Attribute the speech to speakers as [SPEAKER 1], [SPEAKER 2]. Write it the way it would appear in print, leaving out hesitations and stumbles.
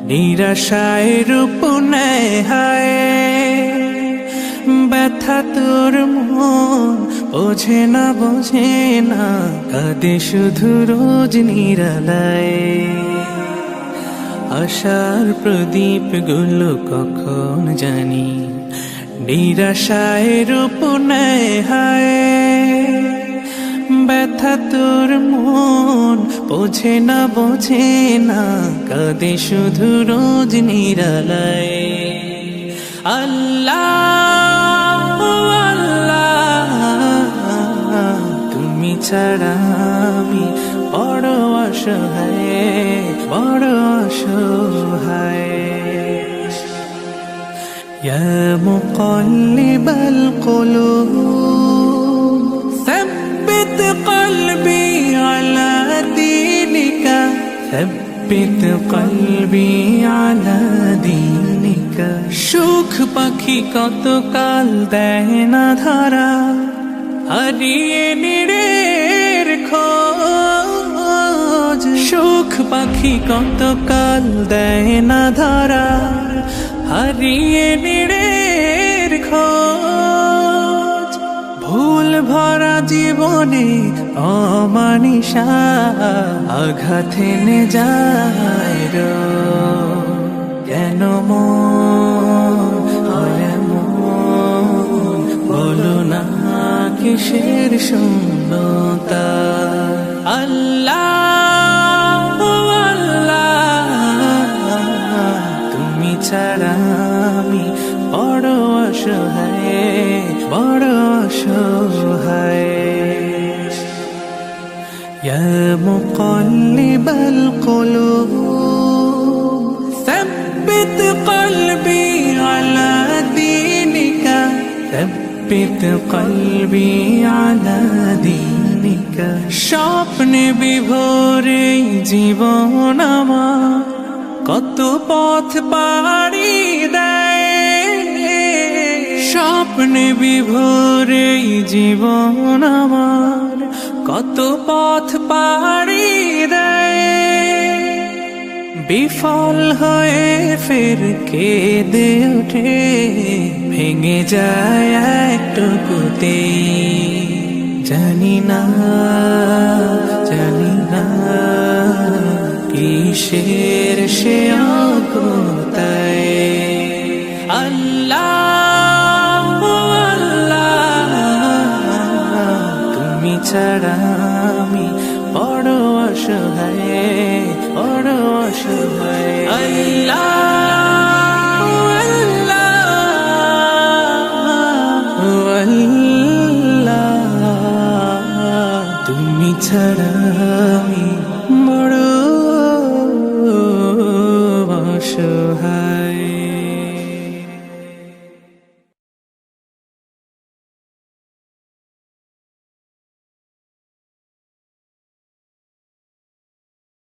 [SPEAKER 1] নিরাশায় রূপ নেয় হায়, ব্যথা তোর মন বোঝে না, কাঁদে শুধু রোজ নিরালায়। আশার প্রদীপ গুলো কখন জানি নিরাশায় রূপ নেয় হায়, ব্যথা তোর মন বোঝে না, কাঁদে শুধু রোজ নিরালায়। আল্লাহ আল্লাহ তুমি ছাড়া আমি বড় অসহায়। ইয়া মুকাল্লিবাল কুলুব ثبت قلبي على دينك ثبت قلبي على دينك। সুখ পাখি কত কাল দেয় না ধরা, হারিয়ে নিরের খোঁজ। সুখ পাখি কত কাল দেয় না ধরা, হারিয়ে নিরের খোঁজ। ভুল ভরা জীবনে অমানিসা আঘাত এনে যায় রোজ। কেন মন হয় এমন, বলো না কিসের শূন্যতা। আল্লাহ আল্লাহ তুমি ছাড়া আমি বড় অসহায়। ইয়া মুকাল্লিবাল কুলুব ثبت قلبي على دينك ثبت قلبي على دينك। স্বপ্নে বিভোরে জীবন আমার কত পথ পাড়ি দেয়, স্বপ্নে বিভোরে জীবন আমার কত পথ পাড়ি দেয়। বিফল হয়ে ফের কেঁদে ওঠে, ভেঙে যায় একটুকুতে। জানি না কিসের সে অকুতায়। আল্লাহ আল্লাহ তুমি ছাড়া আমি বড় অসহায়। আল্লাহ আল্লাহ তুমি ছাড়া আমি